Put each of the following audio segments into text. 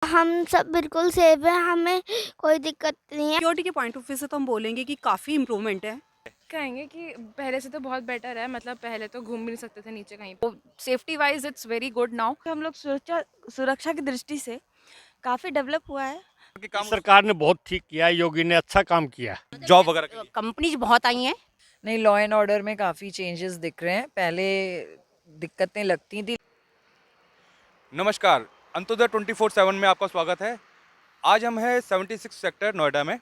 हम सब बिल्कुल सेफ हैं, हमें कोई दिक्कत नहीं है। सिक्योरिटी के पॉइंट ऑफ व्यू से तो हम बोलेंगे कि काफ़ी इम्प्रूवमेंट है। कहेंगे कि पहले से तो बहुत बेटर है। मतलब पहले तो घूम भी नहीं सकते थे नीचे कहीं पे। Safety wise it's very good now. हम लोग सुरक्षा सुरक्षा की दृष्टि से काफ़ी डेवलप हुआ है। कि काम सरकार ने बहुत ठीक किया है, योगी ने अच्छा काम किया है। जॉब वगैरह के लिए कंपनीज बहुत आई हैं। नहीं, लॉ एंड ऑर्डर में काफ़ी चेंजेस दिख रहे हैं। पहले दिक्कतें लगती थी। नमस्कार, अंत्योदय 24/7 में आपका स्वागत है। आज हम हैं 76 सेक्टर नोएडा में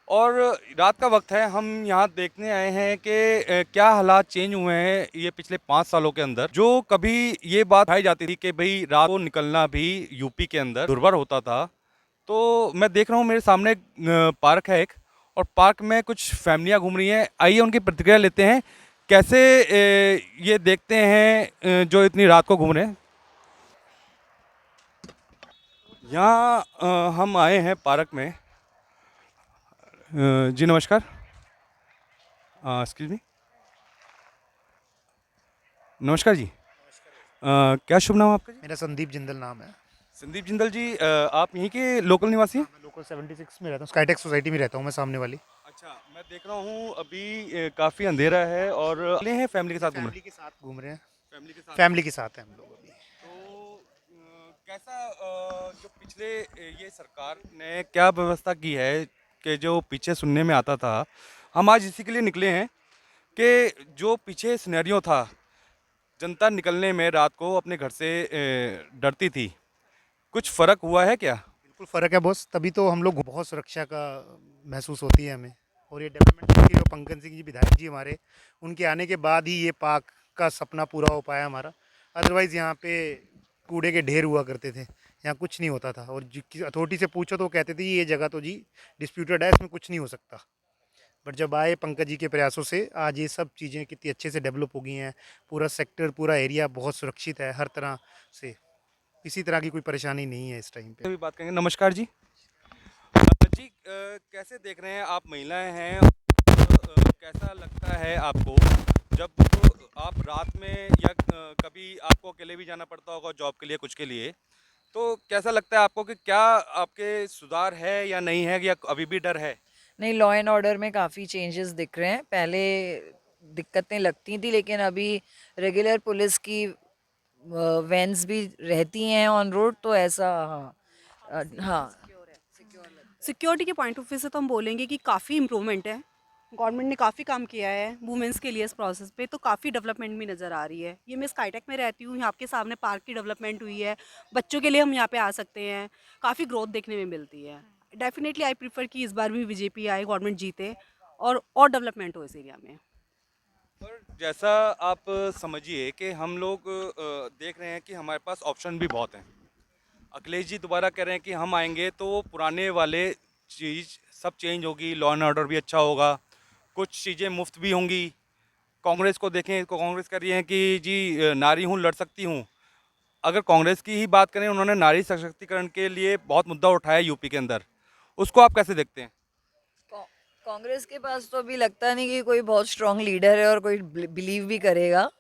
और रात का वक्त है। हम यहाँ देखने आए हैं कि क्या हालात चेंज हुए हैं ये पिछले 5 सालों के अंदर। जो कभी ये बात उठाई जाती थी कि भाई रात को निकलना भी यूपी के अंदर दुर्भर होता था। तो मैं देख रहा हूँ मेरे सामने पार्क है एक, और पार्क में कुछ फैमिलियाँ घूम रही हैं। आइए उनकी प्रतिक्रिया लेते हैं। कैसे ये देखते हैं जो इतनी रात को घूम रहे हैं। यहाँ हम आए हैं पार्क में। जी नमस्कार। Excuse me. नमस्कार जी। क्या शुभ नाम आपका जी? मेरा संदीप जिंदल नाम है। संदीप जिंदल जी, आप यहीं के लोकल निवासी हैं? मैं लोकल 76 में रहता हूँ, स्काईटेक सोसाइटी में रहता हूँ मैं, सामने वाली। अच्छा, मैं देख रहा हूँ अभी काफ़ी अंधेरा है और ले हैं फैमिली के साथ घूम रहे फैमिली के साथ घूम रहे हैं। हैं। फैमिली के साथ। फैमिली के साथ हैं हम लोग अभी। तो कैसा जो पिछले ये सरकार ने क्या व्यवस्था की है कि जो पीछे सुनने में आता था, हम आज इसी के लिए निकले हैं कि जो पीछे सिनेरियो था, जनता निकलने में रात को अपने घर से डरती थी, कुछ फ़र्क हुआ है क्या? बिल्कुल फ़र्क है बॉस, तभी तो हम लोग बहुत सुरक्षा का महसूस होती है हमें। और ये डेवलपमेंट देखिए, जो पंकज सिंह जी विधायक जी हमारे, उनके आने के बाद ही ये पार्क का सपना पूरा हो पाया हमारा। अदरवाइज़ यहाँ पे कूड़े के ढेर हुआ करते थे, यहाँ कुछ नहीं होता था। और अथॉरिटी से पूछो तो वो कहते थे ये जगह तो जी डिस्प्यूटेड है, इसमें कुछ नहीं हो सकता। बट जब आए पंकज जी के प्रयासों से आज ये सब चीज़ें कितनी अच्छे से डेवलप हो गई हैं। पूरा सेक्टर, पूरा एरिया बहुत सुरक्षित है हर तरह से। किसी तरह की कोई परेशानी नहीं है इस टाइम पे। भी बात करेंगे। नमस्कार जी। जी, कैसे देख रहे हैं, आप महिलाएं हैं, कैसा लगता है आपको जब आप रात में या कभी आपको अकेले भी जाना पड़ता होगा जॉब के लिए, कुछ के लिए, तो कैसा लगता है आपको कि क्या आपके सुधार है या नहीं है, या अभी भी डर है? नहीं, लॉ एंड ऑर्डर में काफ़ी चेंजेस दिख रहे हैं। पहले दिक्कतें लगती थी, लेकिन अभी रेगुलर पुलिस की वैन्स भी रहती हैं ऑन रोड, तो ऐसा हाँ हाँ। सिक्योरिटी के पॉइंट ऑफ व्यू से तो हम बोलेंगे कि काफ़ी इम्प्रूवमेंट है। गवर्नमेंट ने काफ़ी काम किया है वुमेंस के लिए इस प्रोसेस पे, तो काफ़ी डेवलपमेंट भी नज़र आ रही है। ये मैं स्काईटेक में रहती हूँ, यहाँ के सामने पार्क की डेवलपमेंट हुई है। बच्चों के लिए हम यहाँ पे आ सकते हैं, काफ़ी ग्रोथ देखने में मिलती है। डेफिनेटली आई प्रीफर कि इस बार भी बीजेपी आए, गवर्नमेंट जीते और डेवलपमेंट हो इस एरिया में। पर जैसा आप समझिए कि हम लोग देख रहे हैं कि हमारे पास ऑप्शन भी बहुत हैं। अखिलेश जी दोबारा कह रहे हैं कि हम आएंगे तो वो पुराने वाले चीज़ सब चेंज होगी, लॉ एंड ऑर्डर भी अच्छा होगा, कुछ चीज़ें मुफ्त भी होंगी। कांग्रेस को देखें तो कांग्रेस कह रही है कि जी नारी हूँ, लड़ सकती हूँ। अगर कांग्रेस की ही बात करें, उन्होंने नारी सशक्तिकरण के लिए बहुत मुद्दा उठाया यूपी के अंदर, उसको आप कैसे देखते हैं? कांग्रेस के पास तो अभी लगता नहीं कि कोई बहुत स्ट्रांग लीडर है और कोई बिलीव भी करेगा।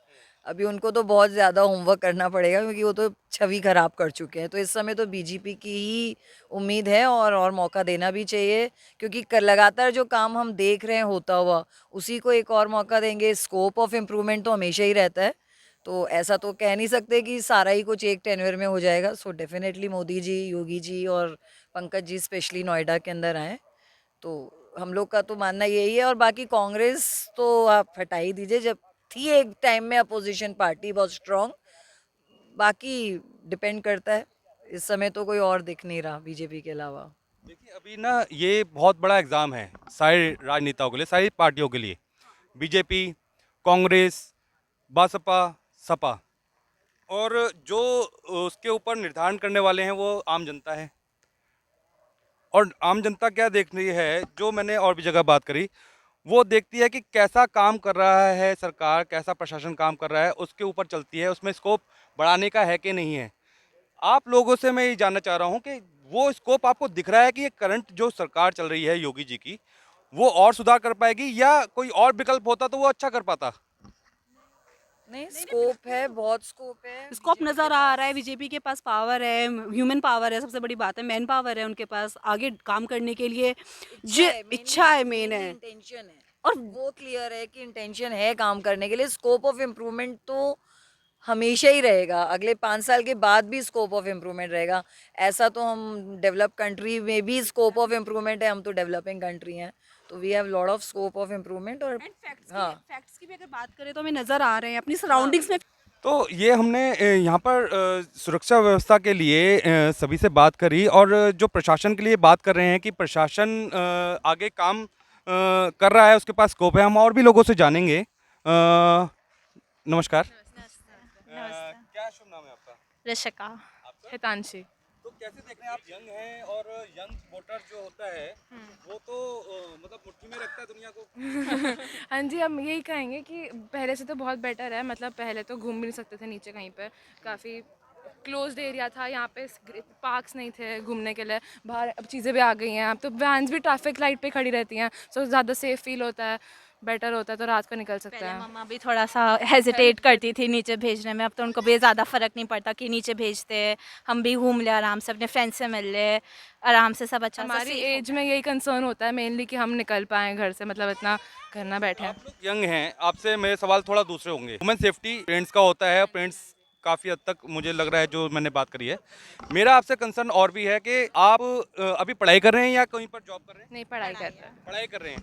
अभी उनको तो बहुत ज़्यादा होमवर्क करना पड़ेगा, क्योंकि वो तो छवि खराब कर चुके हैं। तो इस समय तो बीजेपी की ही उम्मीद है, और मौका देना भी चाहिए, क्योंकि लगातार जो काम हम देख रहे हैं होता हुआ, उसी को एक और मौका देंगे। स्कोप ऑफ इम्प्रूवमेंट तो हमेशा ही रहता है, तो ऐसा तो कह नहीं सकते कि सारा ही कुछ एक टेन्योर में हो जाएगा। सो डेफिनेटली मोदी जी, योगी जी और पंकज जी स्पेशली नोएडा के अंदर आए, तो हम लोग का तो मानना यही है। और बाकी कांग्रेस तो आप हटा ही दीजिए, जब थी एक टाइम में अपोजिशन पार्टी बहुत स्ट्रांग। बाकी डिपेंड करता है, इस समय तो कोई और दिख नहीं रहा बीजेपी के अलावा। देखिए अभी ना ये बहुत बड़ा एग्ज़ाम है सारे राजनेताओं के लिए, सारी पार्टियों के लिए। बीजेपी, कांग्रेस, बसपा, सपा, और जो उसके ऊपर निर्धारण करने वाले हैं वो आम जनता है। और आम जनता क्या देख रही है, जो मैंने और भी जगह बात करी, वो देखती है कि कैसा काम कर रहा है सरकार, कैसा प्रशासन काम कर रहा है, उसके ऊपर चलती है, उसमें स्कोप बढ़ाने का है कि नहीं है। आप लोगों से मैं ये जानना चाह रहा हूँ कि वो स्कोप आपको दिख रहा है कि ये करंट जो सरकार चल रही है योगी जी की, वो और सुधार कर पाएगी, या कोई और विकल्प होता तो वो अच्छा कर पाता? नहीं, स्कोप है, बहुत स्कोप है। स्कोप बीजेपी नज़र के आ पास। रहा है, बीजेपी के पास पावर है, ह्यूमन पावर है, सबसे बड़ी बात है, मैन पावर है उनके पास आगे काम करने के लिए। इच्छा है, इच्छा है, मेन है। इंटेंशन है, और वो क्लियर है कि इंटेंशन है काम करने के लिए। स्कोप ऑफ इम्प्रूवमेंट तो हमेशा ही रहेगा, अगले 5 साल के बाद भी स्कोप ऑफ इम्प्रूवमेंट रहेगा। ऐसा तो हम डेवलप कंट्री में भी स्कोप ऑफ इम्प्रूवमेंट है, हम तो डेवलपिंग कंट्री हैं, तो we have lot of scope of improvement. और एंड हाँ, फैक्ट्स की भी अगर बात करें तो हमें नज़र आ रहे हैं अपनी सराउंडिंग्स में। तो ये हमने यहाँ पर सुरक्षा व्यवस्था के लिए सभी से बात करी, और जो प्रशासन के लिए बात कर रहे हैं कि प्रशासन आगे काम कर रहा है, उसके पास स्कोप है। हम और भी लोगों से जानेंगे। नमस्कार। क्या शुभ नाम है आपका? रशिका। हितांशी। तो कैसे देख रहे हैं आप, यंग हैं और यंग वोटर जो होता है वो तो मतलब मुट्ठी में रखता है दुनिया को। हाँ जी, हम यही कहेंगे कि पहले से तो बहुत बेटर है। मतलब पहले तो घूम भी नहीं सकते थे नीचे कहीं पे, काफ़ी क्लोज्ड एरिया था, यहाँ पे पार्क्स नहीं थे घूमने के लिए। बाहर अब चीज़ें भी आ गई हैं, अब तो वैन्स भी ट्रैफिक लाइट पे खड़ी रहती हैं, सो ज़्यादा सेफ फील होता है, बेटर होता है, तो रात को निकल सकते पहले हैं। मम्मा भी थोड़ा सा हेजिटेट करती थी नीचे भेजने में, अब तो उनको भी ज़्यादा फ़र्क नहीं पड़ता कि नीचे भेजते, हम भी घूम ले आराम से, अपने फ्रेंड्स से मिल ले आराम से, सब अच्छा सा हमारी safe एज में यही कंसर्न होता है मेनली कि हम निकल पाएँ घर से, मतलब इतना घर ना बैठे हैं। आप लोग यंग हैं, आपसे मेरे सवाल थोड़ा दूसरे होंगे। वुमेन सेफ्टी पेरेंट्स का होता है, पेरेंट्स काफ़ी हद तक मुझे लग रहा है जो मैंने बात करी है। मेरा आपसे कंसर्न और भी है कि आप अभी पढ़ाई कर रहे हैं या कहीं पर जॉब कर रहे हैं? नहीं, पढ़ाई कर रहे हैं। पढ़ाई कर रहे हैं,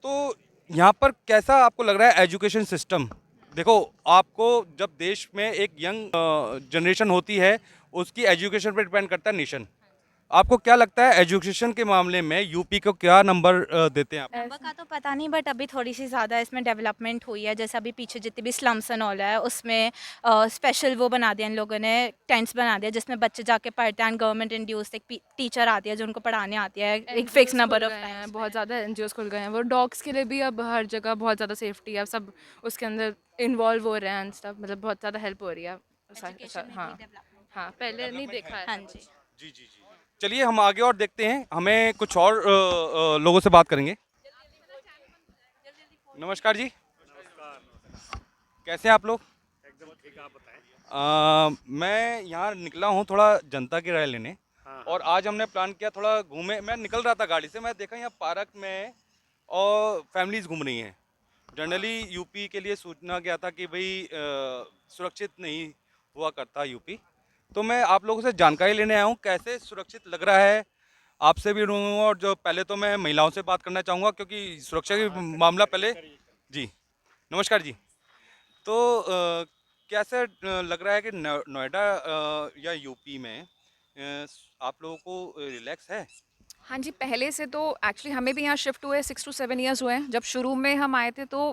तो यहाँ पर कैसा आपको लग रहा है एजुकेशन सिस्टम? देखो, आपको जब देश में एक यंग जनरेशन होती है, उसकी एजुकेशन पर डिपेंड करता है नेशन। आपको क्या लगता है एजुकेशन के मामले में यूपी को क्या नंबर देते हैं आप? नंबर का तो पता नहीं, बट अभी थोड़ी सी ज़्यादा इसमें डेवलपमेंट हुई है। जैसे अभी पीछे जितनी भी स्लम्स एंड ऑल है, उसमें स्पेशल वो बना दिया इन लोगों ने, टेंट्स बना दिया जिसमें बच्चे जाके पढ़ते हैं। गवर्नमेंट इंड्यूस एक टीचर आती है जो उनको पढ़ाने आती है, एक फिक्स नंबर ऑफ टाइम। बहुत ज़्यादा एनजीओस खुल गए हैं, वो डॉग्स के लिए भी अब हर जगह बहुत ज़्यादा सेफ्टी है, सब उसके अंदर इन्वॉल्व हो रहे हैं एंड स्टफ, मतलब बहुत ज़्यादा हेल्प हो रही है। हाँ हाँ, पहले नहीं देखा है। हाँ जी। जी जी जी। चलिए हम आगे और देखते हैं, हमें कुछ और लोगों से बात करेंगे। नमस्कार जी। कैसे हैं आप लोग? एकदम ठीक, आप बताएं। मैं यहाँ निकला हूँ थोड़ा जनता की राय लेने, और आज हमने प्लान किया थोड़ा घूमे। मैं निकल रहा था गाड़ी से, मैं देखा यहाँ पार्क में और फैमिलीज घूम रही हैं। जनरली यूपी के लिए सूचना गया था कि भाई सुरक्षित नहीं हुआ करता यूपी, तो मैं आप लोगों से जानकारी लेने आया हूँ कैसे सुरक्षित लग रहा है। आपसे भी लूँगा, और जो पहले तो मैं महिलाओं से बात करना चाहूँगा क्योंकि सुरक्षा की मामला पहले। जी नमस्कार जी। तो कैसे लग रहा है कि नोएडा या यूपी में आप लोगों को रिलैक्स है? हाँ जी, पहले से तो एक्चुअली हमें भी यहाँ शिफ्ट हुए 6 to 7 इयर्स हुए हैं। जब शुरू में हम आए थे तो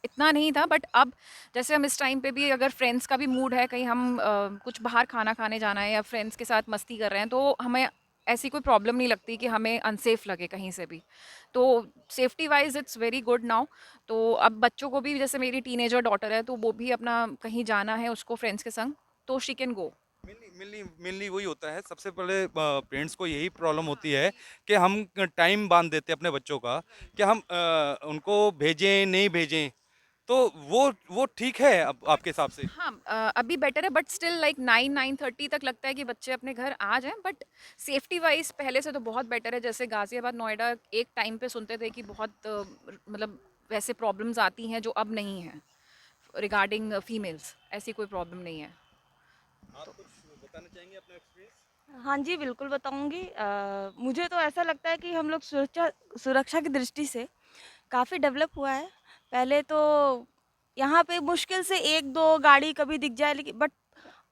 इतना नहीं था, बट अब जैसे हम इस टाइम पे भी अगर फ्रेंड्स का भी मूड है, कहीं हम कुछ बाहर खाना खाने जाना है या फ्रेंड्स के साथ मस्ती कर रहे हैं, तो हमें ऐसी कोई प्रॉब्लम नहीं लगती कि हमें अनसेफ लगे कहीं से भी। तो safety wise it's very good now. तो अब बच्चों को भी, जैसे मेरी टीनेजर डॉटर है, तो वो भी अपना कहीं जाना है उसको फ्रेंड्स के संग, तो शी कैन गो। मेनली वही होता है, सबसे पहले पेरेंट्स को यही प्रॉब्लम होती है कि हम टाइम बांध देते हैं अपने बच्चों का कि हम उनको भेजें नहीं भेजें, तो वो ठीक है अब आपके हिसाब से? हाँ, अभी बेटर है, बट स्टिल लाइक 9-9:30 तक लगता है कि बच्चे अपने घर आ जाएं, बट सेफ्टी वाइज पहले से तो बहुत बेटर है। जैसे गाज़ियाबाद, नोएडा एक टाइम पे सुनते थे कि बहुत मतलब वैसे प्रॉब्लम्स आती हैं जो अब नहीं हैं रिगार्डिंग फीमेल्स, ऐसी कोई प्रॉब्लम नहीं है। आप कुछ बताना चाहेंगे अपना एक्सपीरियंस? हाँ जी, बिल्कुल बताऊँगी। मुझे तो ऐसा लगता है कि हम लोग सुरक्षा की दृष्टि से काफ़ी डेवलप हुआ है। पहले तो यहाँ पे मुश्किल से 1-2 गाड़ी कभी दिख जाए, लेकिन बट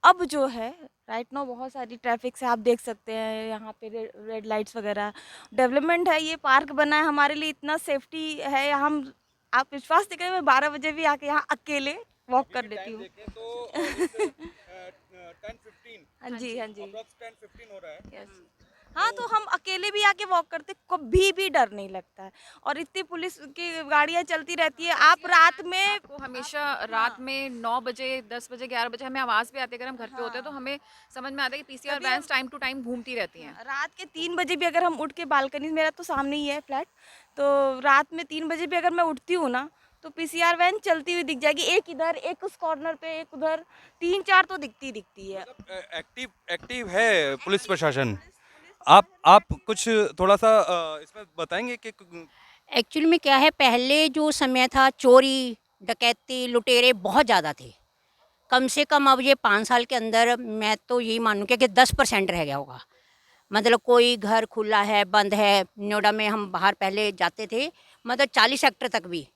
अब जो है राइट नाउ बहुत सारी ट्रैफिक से आप देख सकते हैं, यहाँ पे रेड लाइट्स वगैरह डेवलपमेंट है। ये पार्क बना है हमारे लिए, इतना सेफ्टी है। हम आप विश्वास नहीं करें, मैं 12 बजे भी आके यहाँ अकेले वॉक कर लेती हूँ। देखें तो 10-15 हाँ जी, हाँ जी। अप्रॉक्स 10-15 हो रहा है। यस। हाँ, तो हम अकेले भी आके वॉक करते, कभी भी डर नहीं लगता है। और इतनी पुलिस की गाड़ियाँ चलती रहती है, आप रात में आपको हमेशा रात में 9 बजे, 10 बजे, 11 बजे हमें आवाज़ भी आती है। अगर हम घर पे होते हैं तो हमें समझ में आता है कि पीसीआर कभी वैन्स टाइम टू टाइम घूमती रहती हैं। रात के 3 बजे भी अगर हम उठ के बालकनी, मेरा तो सामने ही है फ्लैट, तो रात में 3 बजे भी अगर मैं उठती हूँ ना, तो पीसीआर वैन चलती हुई दिख जाएगी, एक इधर एक उस कॉर्नर पे एक उधर, 3-4 तो दिखती है। एक्टिव एक्टिव है पुलिस प्रशासन। आप कुछ थोड़ा सा इसमें बताएंगे कि एक्चुअली में क्या है, पहले जो समय था चोरी डकैती लुटेरे बहुत ज़्यादा थे। कम से कम अब ये 5 साल के अंदर मैं तो यही मानूँ कि 10% रह गया होगा। मतलब कोई घर खुला है बंद है। नोएडा में हम बाहर पहले जाते थे, मतलब 40 सेक्टर तक भी,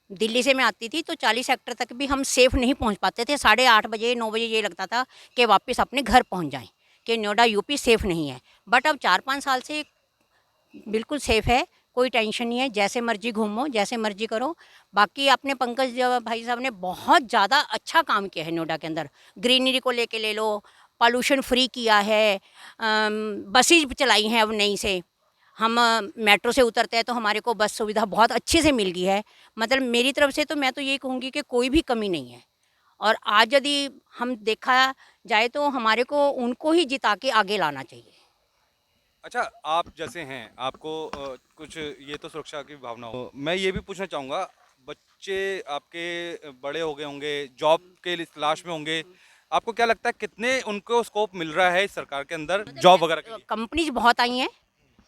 दिल्ली से मैं आती थी तो 40 सेक्टर तक भी हम सेफ़ नहीं पहुंच पाते थे। 8:30 बजे 9 बजे ये लगता था कि वापस अपने घर पहुंच जाएं, कि नोएडा यूपी सेफ़ नहीं है। बट अब 4-5 साल से बिल्कुल सेफ़ है, कोई टेंशन नहीं है, जैसे मर्जी घूमो जैसे मर्जी करो। बाकी अपने पंकज भाई साहब ने बहुत ज़्यादा अच्छा काम किया है नोएडा के अंदर। ग्रीनरी को लेके ले लो, पॉल्यूशन फ्री किया है, बसेज चलाई हैं अब नई से। हम मेट्रो से उतरते हैं तो हमारे को बस सुविधा बहुत अच्छे से मिल गई है। मतलब मेरी तरफ से तो मैं तो यही कहूँगी कि कोई भी कमी नहीं है। और आज यदि हम देखा जाए तो हमारे को उनको ही जिता के आगे लाना चाहिए। अच्छा, आप जैसे हैं, आपको कुछ ये तो सुरक्षा की भावना हो, मैं ये भी पूछना चाहूँगा, बच्चे आपके बड़े हो गए होंगे, जॉब के लिए तलाश में होंगे, आपको क्या लगता है कितने उनको स्कोप मिल रहा है इस सरकार के अंदर जॉब वगैरह के लिए? कंपनीज बहुत आई हैं,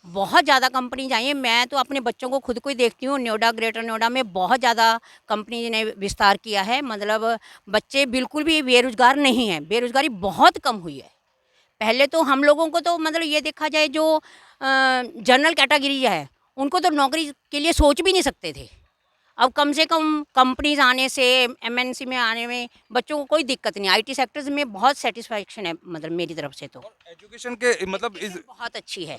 बहुत ज़्यादा कंपनीज आई हैं। मैं तो अपने बच्चों को खुद को ही देखती हूँ, नोएडा ग्रेटर नोएडा में बहुत ज़्यादा कंपनीज ने विस्तार किया है। मतलब बच्चे बिल्कुल भी बेरोज़गार नहीं हैं, बेरोज़गारी बहुत कम हुई है। पहले तो हम लोगों को तो मतलब ये देखा जाए जो जनरल कैटेगरी है उनको तो नौकरी के लिए सोच भी नहीं सकते थे। अब कम से कम कंपनीज आने से, एमएनसी में आने में बच्चों को कोई दिक्कत नहीं। आईटी सेक्टर्स में बहुत सेटिस्फैक्शन है, मतलब मेरी तरफ से तो एजुकेशन के मतलब इस बहुत अच्छी है।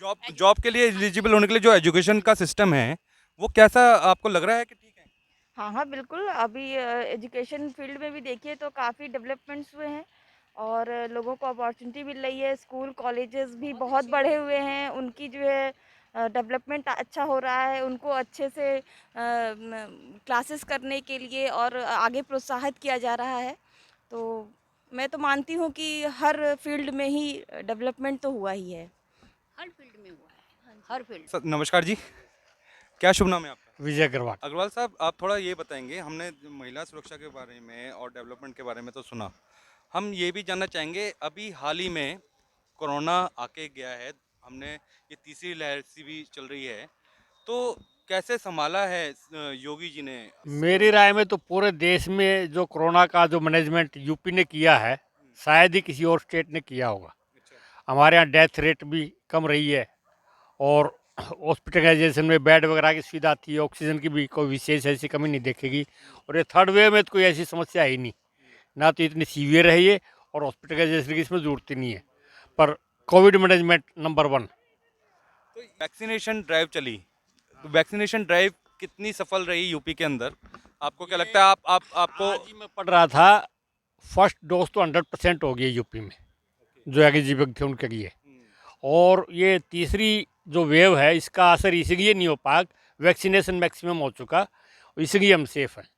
जॉब जॉब के लिए एलिजिबल होने के लिए जो एजुकेशन का सिस्टम है, वो कैसा आपको लग रहा है कि ठीक है? हाँ, हाँ, बिल्कुल। अभी एजुकेशन फील्ड में भी देखिए तो काफ़ी डेवलपमेंट्स हुए हैं और लोगों को अपॉर्चुनिटी मिल रही है। स्कूल, कॉलेजेस भी बहुत बढ़े हुए हैं। उनकी जो है डेवलपमेंट अच्छा हो रहा है। उनको अच्छे से क्लासेस करने के लिए और आगे प्रोत्साहित किया जा रहा है। तो मैं तो मानती हूँ कि हर फील्ड में ही डेवलपमेंट तो हुआ ही है। हर फील्ड में हुआ है, हर फील्ड। नमस्कार जी, क्या शुभ नाम है आपका? विजय अग्रवाल। अग्रवाल साहब, आप थोड़ा ये बताएंगे, हमने महिला सुरक्षा के बारे में और डेवलपमेंट के बारे में तो सुना, हम ये भी जानना चाहेंगे, अभी हाल ही में कोरोना आके गया है, हमने ये तीसरी लहर सी भी चल रही है, तो कैसे संभाला है योगी जी ने? मेरी राय में तो पूरे देश में जो कोरोना का जो मैनेजमेंट यूपी ने किया है, शायद ही किसी और स्टेट ने किया होगा। हमारे यहाँ डेथ रेट भी कम रही है और हॉस्पिटलाइजेशन में बेड वगैरह की सुविधा थी, ऑक्सीजन की भी कोई विशेष ऐसी कमी नहीं देखेगी। और ये थर्ड वेव में तो कोई ऐसी समस्या है ही नहीं, ना तो इतनी सीवियर है ये, और हॉस्पिटलाइजेशन की इसमें ज़रूरत ही नहीं है। पर कोविड मैनेजमेंट नंबर 1। तो वैक्सीनेशन ड्राइव चली, तो वैक्सीनेशन ड्राइव कितनी सफल रही यूपी के अंदर? आपको क्या लगता है? आप आपको आज ही मैं पढ़ रहा था, फर्स्ट डोज तो 100% हो गई यूपी में, जो एलिजिबल थे उनके लिए। और ये तीसरी जो वेव है इसका असर इसलिए नहीं हो पाया, वैक्सीनेशन मैक्सिमम हो चुका, इसलिए हम सेफ हैं।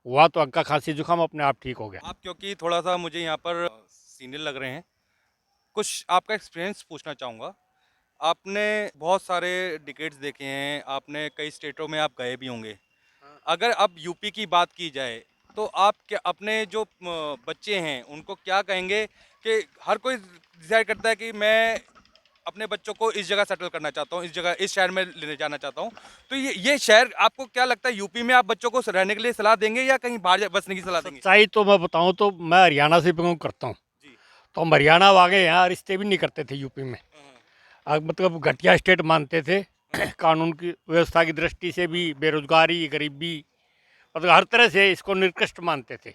हुआ तो अक्का खांसी जुकाम अपने आप ठीक हो गया। आप क्योंकि थोड़ा सा मुझे यहाँ पर सीनियर लग रहे हैं, कुछ आपका एक्सपीरियंस पूछना चाहूँगा। आपने बहुत सारे डिकेट्स देखे हैं, आपने कई स्टेटों में आप गए भी होंगे। अगर अब यूपी की बात की जाए तो आप क्या अपने जो बच्चे हैं उनको क्या कहेंगे कि हर कोई डिसाइड करता है कि मैं अपने बच्चों को इस जगह सेटल करना चाहता हूँ, इस जगह इस शहर में लेने जाना चाहता हूँ, तो ये शहर आपको क्या लगता है, यूपी में आप बच्चों को रहने के लिए सलाह देंगे या कहीं बाहर बसने की सलाह देंगे? सच्चाई तो मैं बताऊं तो मैं हरियाणा से बिलोंग करता हूं, जी। तो हम हरियाणा वाले यहाँ रिश्ते भी नहीं करते थे यूपी में। मतलब घटिया स्टेट मानते थे। कानून की व्यवस्था की दृष्टि से भी, बेरोजगारी, गरीबी, मतलब हर तरह से इसको निकृष्ट मानते थे।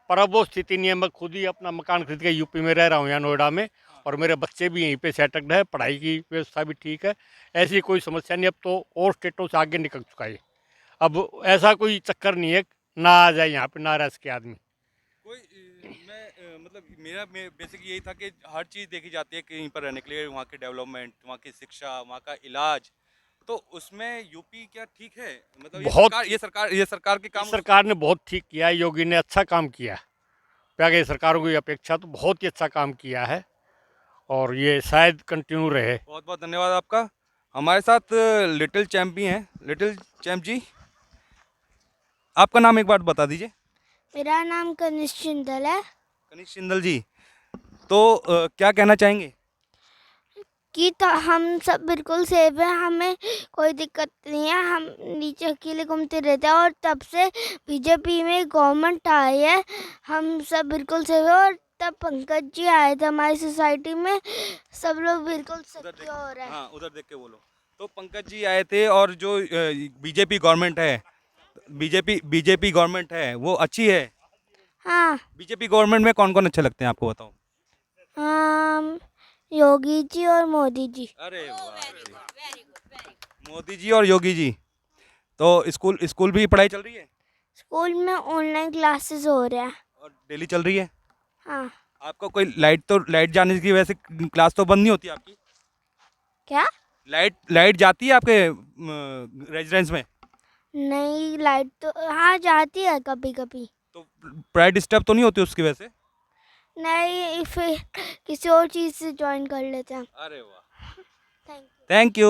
पर अब वो स्थिति नहीं है। मैं खुद ही अपना मकान खरीद के यूपी में रह रहा हूँ, यहाँ नोएडा में, और मेरे बच्चे भी यहीं पे सेटल्ड है, पढ़ाई की व्यवस्था भी ठीक है, ऐसी कोई समस्या नहीं। अब तो और स्टेटों से आगे निकल चुका है। अब ऐसा कोई चक्कर नहीं है ना आ जाए यहाँ पे ना रह सके आदमी। कोई मतलब मेरा बेसिक यही था कि हर चीज़ देखी जाती है कहीं पर रहने के लिए, वहाँ की डेवलपमेंट, वहाँ की शिक्षा, वहाँ का इलाज, तो उसमें यूपी क्या ठीक है? मतलब ये सरकार के काम सरकार ने बहुत ठीक किया है, योगी ने अच्छा काम किया है। पहले सरकारों की अपेक्षा तो बहुत ही अच्छा काम किया है और ये शायद कंटिन्यू रहे। बहुत बहुत धन्यवाद आपका। हमारे साथ लिटिल चैम्प भी हैं। लिटिल चैम्प जी, आपका नाम एक बार बता दीजिए। मेरा नाम कनिष्क जिंदल है। कनिष्क जिंदल जी, तो क्या कहना चाहेंगे? कि तो हम सब बिल्कुल सेफ हैं, हमें कोई दिक्कत नहीं है, हम नीचे अकेले घूमते रहते हैं और तब से बीजेपी में गवर्नमेंट आई है, हम सब बिल्कुल सेफ हैं। और तब पंकज जी आए थे हमारी सोसाइटी में, सब लोग बिल्कुल सिक्योर है। हाँ, उधर देख के बोलो। तो पंकज जी आए थे और जो बीजेपी गवर्नमेंट है, बीजेपी गवर्नमेंट है वो अच्छी है। हाँ, बीजेपी गवर्नमेंट में कौन कौन अच्छे लगते हैं आपको, बताओ? योगी जी और मोदी जी। अरे मोदी जी और योगी जी। तो स्कूल भी पढ़ाई चल रही है स्कूल में ऑनलाइन क्लासेस हो रहे हैं। और डेली चल रही है? हाँ। आपका कोई लाइट जाने की वजह से क्लास तो बंद नहीं होती आपकी? क्या? लाइट जाती है आपके रेजिडेंस में? नहीं, लाइट तो हाँ जाती है कभी कभी। तो पढ़ाई डिस्टर्ब तो नहीं होती उसकी वजह से? नहीं, फिर किसी और चीज़ से ज्वाइन कर लेते हैं। अरे वाह, थैंक यू। Thank you.